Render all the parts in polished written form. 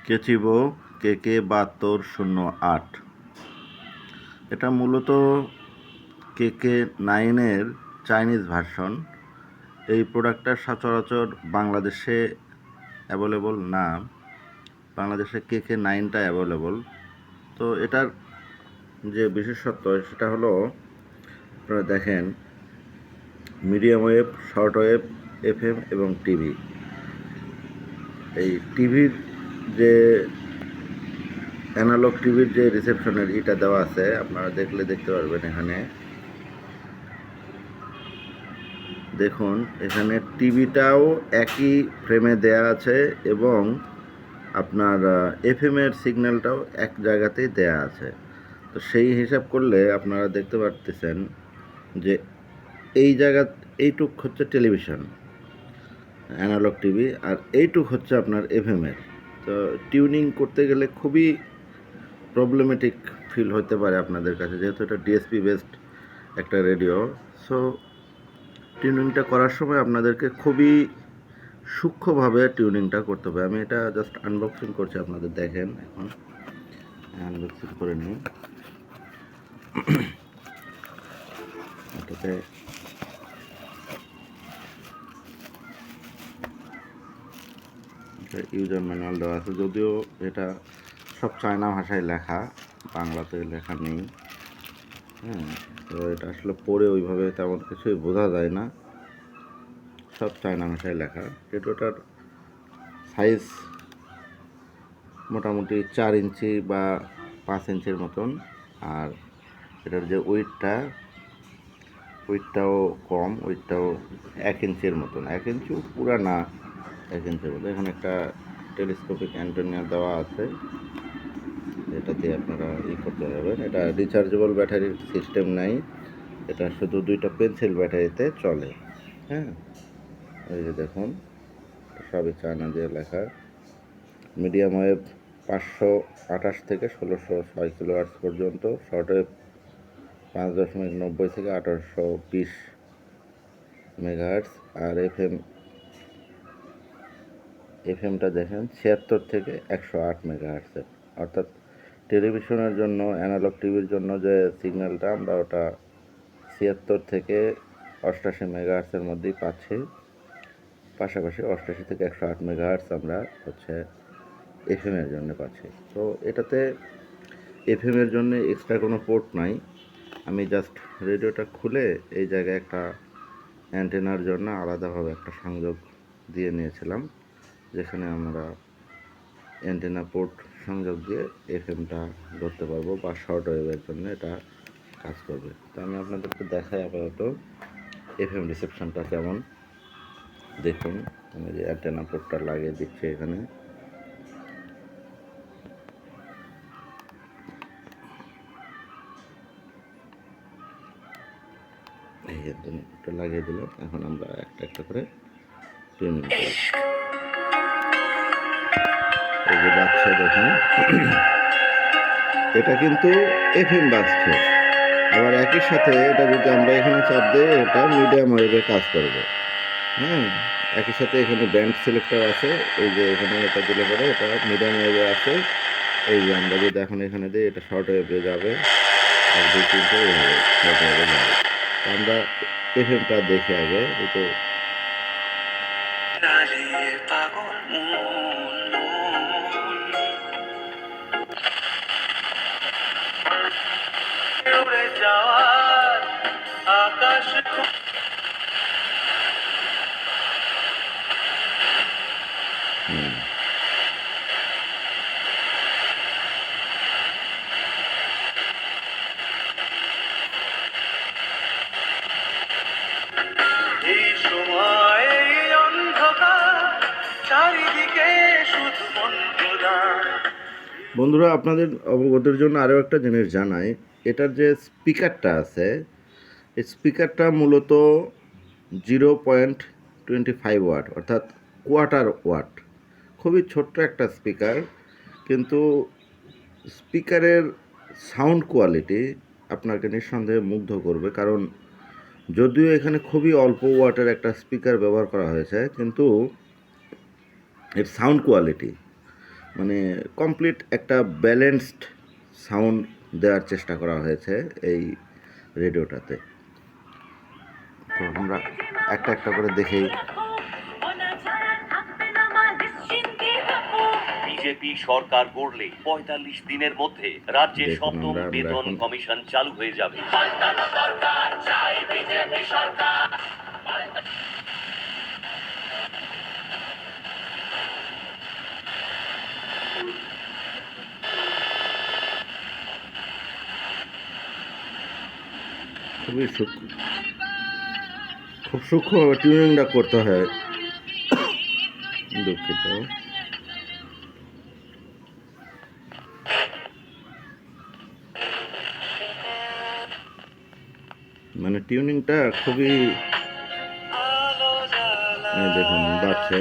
কেচিবো KK7208। এটা মূলত KK9-এর Chinese version. এই প্রোডাক্টটা সচরাচর বাংলাদেশে অ্যাভেলেবল না, বাংলাদেশে KK9টা অ্যাভেলেবল। তো এটার যে বিশেষত্ব সেটা হলো, আপনারা দেখেন, medium wave, short wave, FM এবং টিভি। এই টিভির যে অ্যানালগ টিভির যে রিসেপশনের এটা দেওয়া আছে, আপনারা দেখলে দেখতে পারবেন। এখানে দেখুন, এখানে টিভিটাও একই ফ্রেমে দেয়া আছে এবং আপনার FM এর সিগন্যালটাও এক জায়গাতেই দেয়া আছে। তো সেই হিসাব করলে আপনারা দেখতে পারতেছেন যে এইটুক হচ্ছে টেলিভিশন, অ্যানালগ টিভি, আর এইটুক হচ্ছে আপনার FM এর। তো টিউনিং করতে গেলে খুবই প্রবলেমেটিক ফিল হতে পারে আপনাদের কাছে, যেহেতু এটা DSP বেসড একটা রেডিও। সো টিউনিংটা করার সময় আপনাদেরকে খুবই সূক্ষ্মভাবে টিউনিংটা করতে হবে। আমি এটা জাস্ট আনবক্সিং করছি, আপনাদের দেখেন। এখন আনবক্সিং করে নিই। এটাতে ইউজার ম্যানুয়াল দেওয়া আছে, যদিও এটা সব চায়না ভাষায় লেখা, বাংলাতে লেখা নেই। তো এটা আসলে পড়ে ওইভাবে তেমন কিছুই বোঝা যায় না, সব চায়না ভাষায় লেখা। রেডিওটার সাইজ মোটামুটি 4 ইঞ্চি বা 5 ইঞ্চির মতন, আর এটার যে ওয়েটটাও কম, ওয়েটটাও 1 ইঞ্চির মতন, 1 ইঞ্চিও পুরা না, 1 ইঞ্চির মতো। এখানে একটা টেলিস্কোপিক অ্যান্টেনা দেওয়া আছে, এটা দিয়ে আপনারা করতে পারবেন। এটা রিচার্জেবল ব্যাটারির সিস্টেম নাই, এটা শুধু 2টা পেন্সিল ব্যাটারিতে চলে। এই যে দেখুন, সবই চায়না দিয়ে লেখা। মিডিয়াম ওয়েভ 528 থেকে 1606 কিলোহার্টজ পর্যন্ত, শর্ট ওয়েভ 5.90 থেকে 1820 মেগাহার্টজ, আর এফএমটা দেখেন 76 থেকে 108 মেগাহার্টজের। অর্থাৎ টেলিভিশনের জন্য, অ্যানালগ টিভির জন্য যে সিগন্যালটা আমরা ওটা 76 থেকে 88 মেগাহার্টজের মধ্যেই পাচ্ছি। পাশাপাশি 88 থেকে 108 মেগাহার্টজ আমরা হচ্ছে FM এর জন্য পাচ্ছি। তো এটাতে FM এর জন্য এক্সট্রা কোনো পোর্ট নাই। আমি জাস্ট রেডিওটা খুলে এই জায়গায় একটা অ্যান্টেনার জন্য আলাদাভাবে একটা সংযোগ দিয়ে নিয়েছিলাম, যেখানে আমরা অ্যান্টেনা পোর্ট সংযোগ দিয়ে FMটা ধরতে পারবো, বা শর্ট ওয়েভের জন্য এটা কাজ করবে। তো আমি আপনাদেরকে দেখাই আপাতত FM রিসেপশনটা কেমন। দেখুন, আমি যে অ্যান্টেনা পোর্টটা লাগিয়ে দিচ্ছি এখানে। এই অ্যান্টেনাটা লাগিয়ে দিলাম। এখন আমরা একটা একটা করে টিউনিং করি। এই যে বাজছে দেখুন, এটা কিন্তু FM বাজছে। আবার একই সাথে এটা যদি আমরা এখানে চাপ দিই, এটা মিডিয়াম ওয়েভে কাজ করবে। একই সাথে এখানে ব্যান্ড সিলেক্টর আছে, এই যে এখানে এটা দিলে পরে এটা মিডিয়াম ওয়েভে আছে। এই যে আমরা যদি এখন এখানে দিই, এটা শর্ট ওয়েভে যাবে, আর 2-3টে এইভাবে শর্ট ওয়েভে যাবে। আমরা FMটা দেখে আগে একটু। আকাশ এই সময় অন্ধকার, চারিদিকে শুধু বন্ধুরা, আপনাদের অবগতির জন্য আরও একটা জিনিস জানাই। এটার যে স্পিকারটা আছে, এই স্পিকারটা মূলত 0.25 ওয়াট, অর্থাৎ কোয়ার্টার ওয়াট। খুবই ছোট্ট একটা স্পিকার, কিন্তু স্পিকারের সাউন্ড কোয়ালিটি আপনাকে নিঃসন্দেহে মুগ্ধ করবে। কারণ যদিও এখানে খুবই অল্প ওয়াটের একটা স্পিকার ব্যবহার করা হয়েছে, কিন্তু এর সাউন্ড কোয়ালিটি মানে কমপ্লিট একটা ব্যালেন্সড সাউন্ড দেওয়ার চেষ্টা করা হয়েছে এই রেডিওটাতে। তো আমরা একটা একটা করে দেখেই। বিজেপি সরকার গড়লে ৪৫ দিনের মধ্যে রাজ্যে দেখুন সপ্তম আমরা বেতন এখন কমিশন চালু হয়ে যাবে। খুবই খুব সূক্ষ্মভাবে টিউনিংটা করতে হয়। দুঃখিত। মানে টিউনিংটা খুবই, দেখুন বাজছে,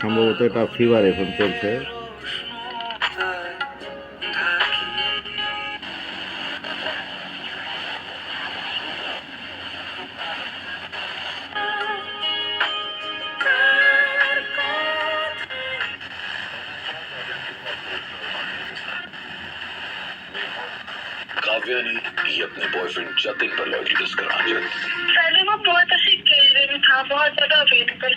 সম্ভবত এটা ফিভার এখন চলছে। काव्या ने ही अपने बॉयफ्रेंड जतिन पर लॉयल्टी टेस्ट करवाना चाहती थी। पहले मैं बहुत ऐसे केयर में था, बहुत ज्यादा वेट कर।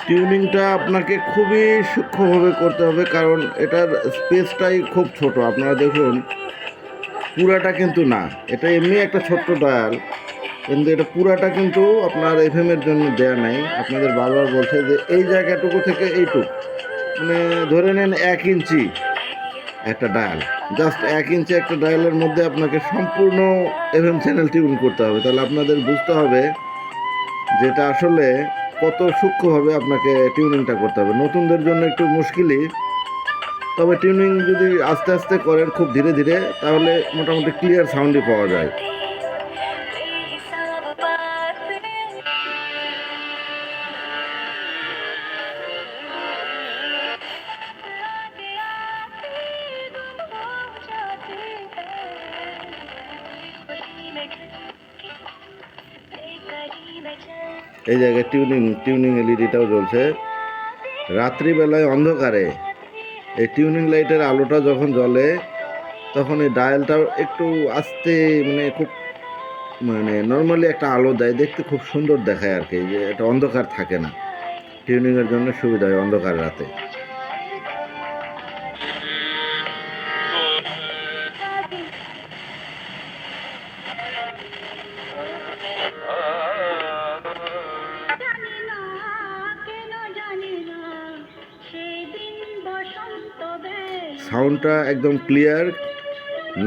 টিউনিংটা আপনাকে খুবই সূক্ষ্মভাবে করতে হবে, কারণ এটার স্পেসটাই খুব ছোট। আপনারা দেখুন পুরাটা কিন্তু না, এটা এমনি একটা ছোট্ট ডায়াল, কিন্তু এটা পুরাটা কিন্তু আপনার এফএমের জন্য দেয়া নাই। আপনাদের বারবার বলছে যে এই জায়গাটুকু থেকে এইটুকু, মানে ধরে নেন 1 ইঞ্চি একটা ডায়াল, জাস্ট 1 ইঞ্চি একটা ডায়ালের মধ্যে আপনাকে সম্পূর্ণ এফএম চ্যানেল টিউন করতে হবে। তাহলে আপনাদের বুঝতে হবে যেটা আসলে কত সূক্ষ্মভাবে আপনাকে টিউনিংটা করতে হবে। নতুনদের জন্য একটু মুশকিলই, তবে টিউনিং যদি আস্তে আস্তে করেন খুব ধীরে ধীরে, তাহলে মোটামুটি ক্লিয়ার সাউন্ডই পাওয়া যায়। এই জায়গায় টিউনিং এলইডিটাও জ্বলছে। রাত্রিবেলায় অন্ধকারে এই টিউনিং লাইটের আলোটা যখন জ্বলে, তখন এই ডায়ালটাও একটু আস্তে, মানে খুব, মানে নর্মালি একটা আলো দেয়, দেখতে খুব সুন্দর দেখায় আর কি, যে এটা অন্ধকার থাকে না। টিউনিংয়ের জন্য সুবিধা হয় অন্ধকার রাতে। সাউন্ডটা একদম ক্লিয়ার,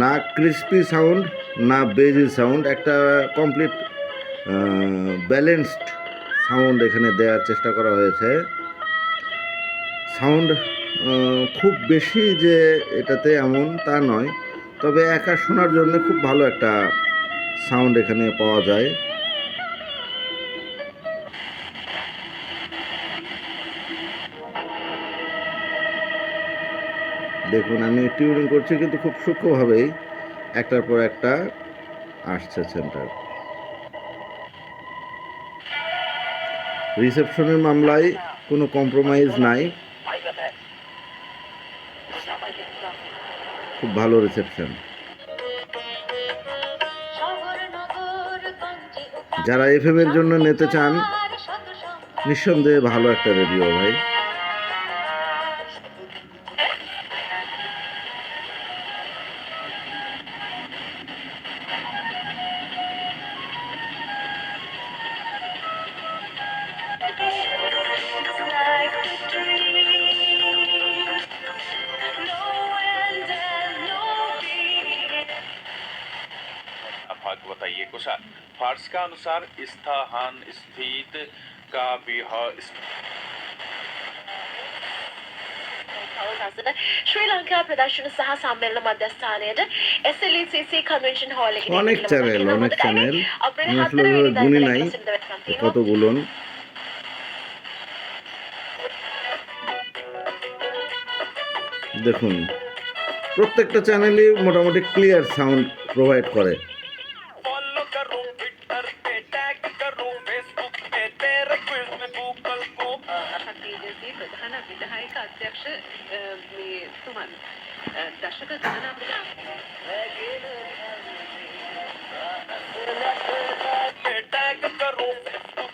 না ক্রিস্পি সাউন্ড না বেজি সাউন্ড, একটা কমপ্লিট ব্যালেন্সড সাউন্ড এখানে দেওয়ার চেষ্টা করা হয়েছে। সাউন্ড খুব বেশি যে এটাতে এমন তা নয়, তবে একা শোনার জন্য খুব ভালো একটা সাউন্ড এখানে পাওয়া যায়। দেখুন আমি টিউনিং করছি, কিন্তু খুব সূক্ষ্মভাবেই একটার পর একটা আসছে সেন্টার। রিসেপশনের মামলায় কোনো কম্প্রোমাইজ নাই, খুব ভালো রিসেপশন। যারা এফএম এর জন্য নিতে চান, নিঃসন্দেহে ভালো একটা রেডিও ভাই। बताइए कुशा। फार्स का अनुसार स्थान स्थित का අවකාශන ශ්‍රී ලංකා ප්‍රදර්ශන සහ සම්මේලන මධ්‍යස්ථානයට SLECC কনভেনশন হল অনেক চ্যানেল আমি আসলে গুনি নাই কতগুলো। দেখুন প্রত্যেকটা চ্যানেলই মোটামুটি ক্লিয়ার সাউন্ড প্রোভাইড করে। फॉलो करो ट्विटर पे टैग करो फेसबुक पे तेरे क्विज में गूगल को BJP प्रधान विधायक अध्यक्ष तुम्हाला दर्शक गणना पे टैग करो फेसबुक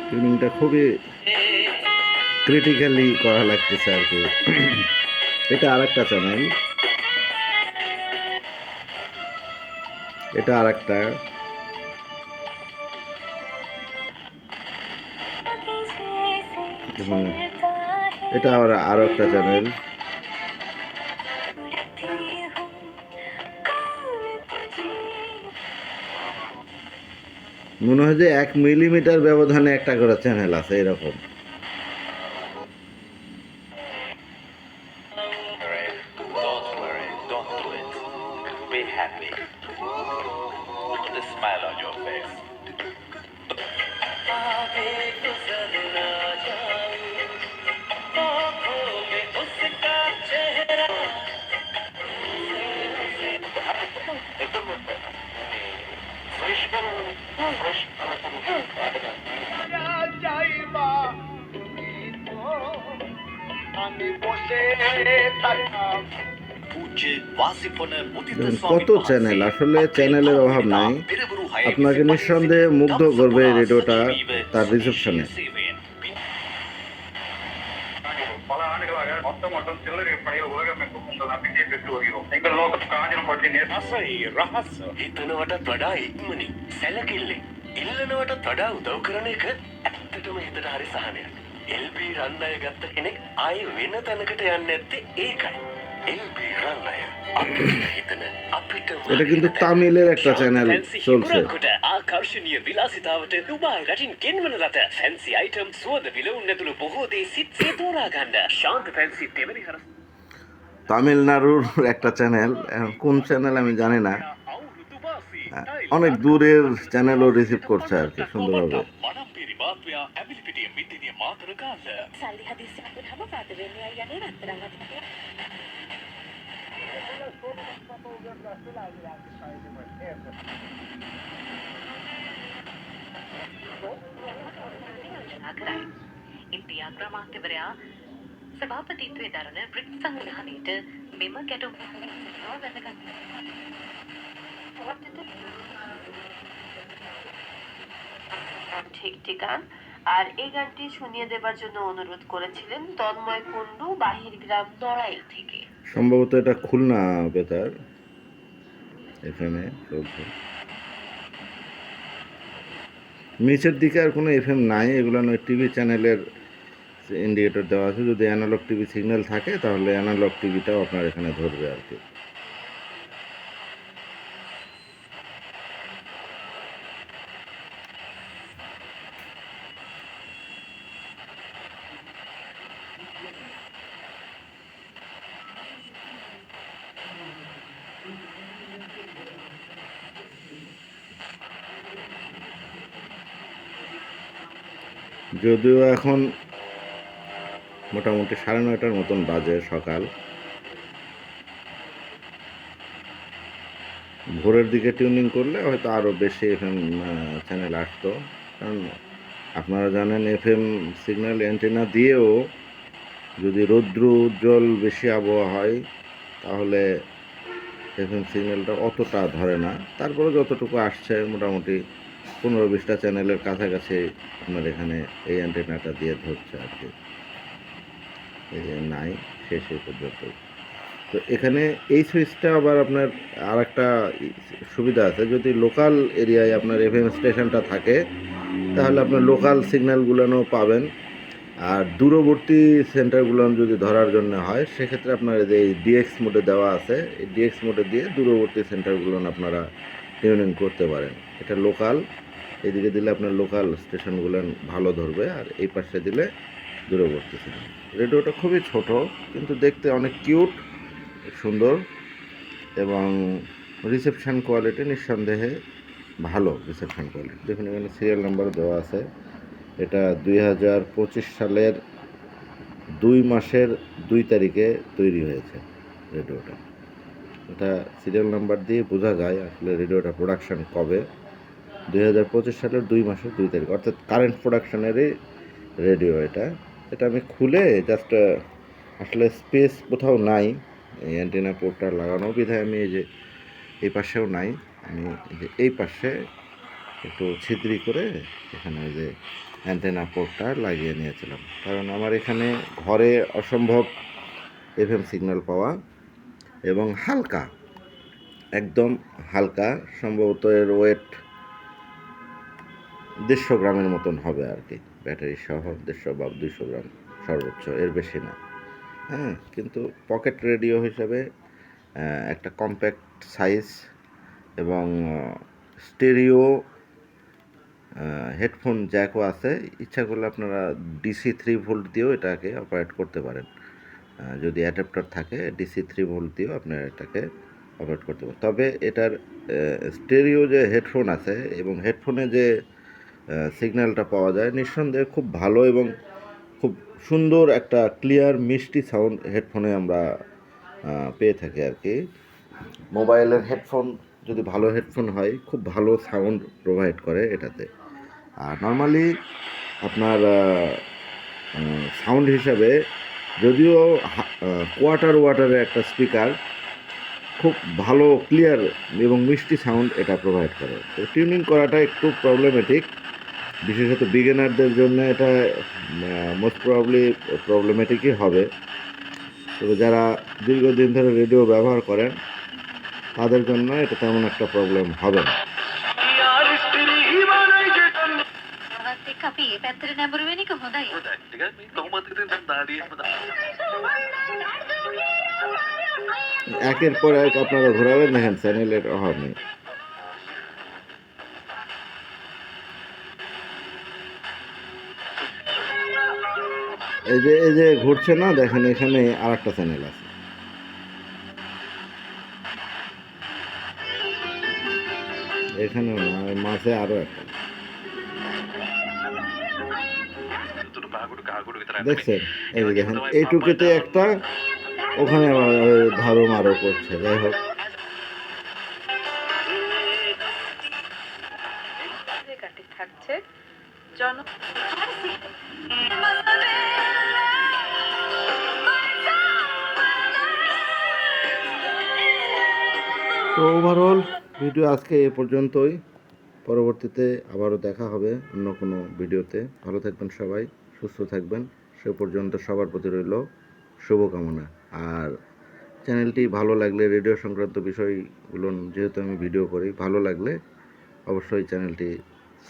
টিউনিংটা খুবই ক্রিটিক্যালি করা লাগতেছে আর কি। এটা আরেকটা চ্যানেল, এটা আরেকটা, এটা আরো একটা চ্যানেল। মনে হয় যে 1 মিলিমিটার ব্যবধানে একটা করে চ্যানেল আছে এরকম। Don't worry, don't do it. Be happy. Put a smile on your face. কত চ্যানেল, আসলে চ্যানেলের অভাব নাই। আপনাকে নিঃসন্দেহে মুগ্ধ করবে এই রেডিওটা তার রিসেপশনে। பல ஆண்டுகளாக மொத்தம் மற்றும் சில்லறை படைய உலகமெங்கும் உங்கள் நம்பிக்கையை பெற்று வருகிறோம். எங்கள் நோக்கம் காஞ்சிரம் பற்றி असही रहस्य හිතනවටත් වඩා ඉක්මනින් සැලකිල්ලෙන් ඉල්ලනවටත් වඩා උදව් කරන එක ඇත්තටම හිතට හරි සහනයක්. LB රන්නය ගත්ත කෙනෙක් ආයේ වෙන තැනකට යන්නේ නැත්තේ ඒකයි. LB රන්නය අපිට හිතන අපිට এটা কিন্তু তামিলের একটা চ্যানেল চলছে। ආකර්ශනීය විලාසිතාවට දුබායි රටින් ගෙන්වන ලද ෆැන්සි අයිටම් සුවඳ විලවුන් ඇතුළු බොහෝ දේ සිත්සේ තෝරා ගන්න ශාන්ත ෆැන්සි දෙවනි හරස් তামিলনাড়ুর একটা চ্যানেল, কোন চ্যানেল আমি জানি না, অনেক দূরের চ্যানেলও রিসিভ করছে আর কি সুন্দরভাবে। මනම්පිරි මාත්වයා ඇමිලිපිටිය මිදිනිය මාතර ගාල්ල සල්ලි හදිස්සියක් වුණාම පාද වෙන්නේ යන්නේ නැත්තරම් ඉන්දියා ග්‍රාමාන්තවරයා සභාපතිත්වයේ දරන බ්‍රික්ස් සංවිධානයේට මෙම ගැටුම් ঠিক ঠিকান আর এই গানটি শুনিয়ে দেবার জন্য অনুরোধ করেছিলেন তন্ময় কুণ্ডু বাহির গ্রাম নড়াইল থেকে। সম্ভবত এটা খুলনা বেতার এফএমে চলছে। নিচের দিকে আর কোনো এফএম নাই, এগুলো নয় টিভি চ্যানেলের ইন্ডিকেটর দেওয়া আছে। যদি অ্যানালগ টিভি সিগন্যাল থাকে তাহলে অ্যানালগ টিভিটাও আপনার এখানে ধরবে আর কি। যদিও এখন মোটামুটি 9:30টার মতন বাজে সকাল। ভোরের দিকে টিউনিং করলে হয়তো আরও বেশি এফএম চ্যানেল আসতো, কারণ আপনারা জানেন এফএম সিগন্যাল অ্যান্টেনা দিয়েও যদি রৌদ্র উজ্জ্বল বেশি আবহাওয়া হয় তাহলে এফএম সিগন্যালটা অতটা ধরে না। তারপরে যতটুকু আসছে মোটামুটি 15-20টা চ্যানেলের কাছাকাছি আপনার এখানে এই অ্যান্টেনাটা দিয়ে ধরছে আর কি। এই যে নাই শেষ পর্যন্ত। তো এখানে এই সুইচটা আবার আপনার আর একটা সুবিধা আছে, যদি লোকাল এরিয়ায় আপনার এফএম স্টেশনটা থাকে তাহলে আপনার লোকাল সিগন্যালগুলোও পাবেন। আর দূরবর্তী সেন্টারগুলো যদি ধরার জন্য হয় সেক্ষেত্রে আপনার যে ডিএক্স মোডে দেওয়া আছে, এই ডিএক্স মোডে দিয়ে দূরবর্তী সেন্টারগুলো আপনারা টিউনিং করতে পারেন। এটা লোকাল, এদিকে দিলে আপনার লোকাল স্টেশনগুলো ভালো ধরবে, আর এই পাশে দিলে দূরবর্তী সিগন্যাল। রেডিওটা খুবই ছোট কিন্তু দেখতে অনেক কিউট, সুন্দর, এবং রিসেপশন কোয়ালিটি নিঃসন্দেহে ভালো। রিসেপশন কোয়ালিটি দেখুন, এখানে সিরিয়াল নাম্বার দেওয়া আছে। এটা 2025 সালের 2 মাসের 2 তারিখে তৈরি হয়েছে রেডিওটা। এটা সিরিয়াল নাম্বার দিয়ে বোঝা যায় আসলে রেডিওটা প্রোডাকশান কবে। 2025 সালের 2 মাসের 2 তারিখ, অর্থাৎ কারেন্ট প্রোডাকশানেরই রেডিও এটা। এটা আমি খুলে জাস্ট আসলে স্পেস কোথাও নাই, এই অ্যান্টেনা পোর্টটা লাগানো বিধায় আমি এই পাশেও নাই, আমি এই পাশে একটু ছিদ্রি করে এখানে যে অ্যান্টেনা পোর্টটা লাগিয়ে নিয়েছিলাম, কারণ আমার এখানে ঘরে অসম্ভব এফএম সিগন্যাল পাওয়া, এবং হালকা, একদম হালকা, সম্ভবত এর ওয়েট 150 গ্রামের মতন হবে আর কি, ব্যাটারি সহ 150 বা 200 গ্রাম সর্বোচ্চ, এর বেশি না। হ্যাঁ, কিন্তু পকেট রেডিও হিসাবে একটা কম্প্যাক্ট সাইজ, এবং স্টেরিও হেডফোন জ্যাকও আছে। ইচ্ছা করলে আপনারা DC 3 ভোল্ট দিয়েও এটাকে অপারেট করতে পারেন। যদি অ্যাডাপ্টার থাকে DC 3 ভোল্ট দিয়েও আপনারা এটাকে অপারেট করতে পারেন। তবে এটার স্টেরিও যে হেডফোন আছে এবং হেডফোনে যে সিগন্যালটা পাওয়া যায় নিঃসন্দেহে খুব ভালো, এবং খুব সুন্দর একটা ক্লিয়ার মিষ্টি সাউন্ড হেডফোনে আমরা পেয়ে থাকি আর কি। মোবাইলের হেডফোন যদি ভালো হেডফোন হয় খুব ভালো সাউন্ড প্রোভাইড করে এটাতে। আর নর্মালি আপনার সাউন্ড হিসাবে যদিও কোয়ার্টার ওয়াটারের একটা স্পিকার খুব ভালো ক্লিয়ার এবং মিষ্টি সাউন্ড এটা প্রোভাইড করে। তো টিউনিং করাটা একটু প্রবলেমেটিক, বিশেষত বিগিনারদের জন্য এটা মোস্ট প্রবাবলি প্রবলেমেটিকই হবে। তবে যারা দীর্ঘদিন ধরে রেডিও ব্যবহার করেন তাদের জন্য এটা তেমন একটা প্রবলেম হবে না। একের পর এক আপনারা ঘোরাবেন, দেখেন চ্যানেলের অভাব নেই। এই যে ঘুরছে না, দেখেন এখানে আর একটা চ্যানেল আছে। এখানেও না, মাঝে আরো একটা দেখছেন। এই যে দেখেন এইটুকুতে একটা, ওখানে ধারো মারো করছে। যাই হোক, থাকছে জন তো ওভারঅল ভিডিও আজকে এ পর্যন্তই। পরবর্তীতে আবারও দেখা হবে অন্য কোনো ভিডিওতে। ভালো থাকবেন সবাই, সুস্থ থাকবেন, সে পর্যন্ত সবার প্রতি রইল শুভকামনা। আর চ্যানেলটি ভালো লাগলে, রেডিও সংক্রান্ত বিষয়গুলো যেহেতু আমি ভিডিও করি, ভালো লাগলে অবশ্যই চ্যানেলটি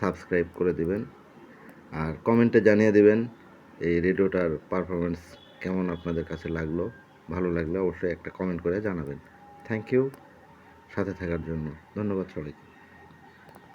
সাবস্ক্রাইব করে দিবেন, আর কমেন্টে জানিয়ে দিবেন এই রেডিওটার পারফরমেন্স কেমন আপনাদের কাছে লাগলো। ভালো লাগলে অবশ্যই একটা কমেন্ট করে জানাবেন। থ্যাংক ইউ সাথে থাকার জন্য, ধন্যবাদ সবাইকে।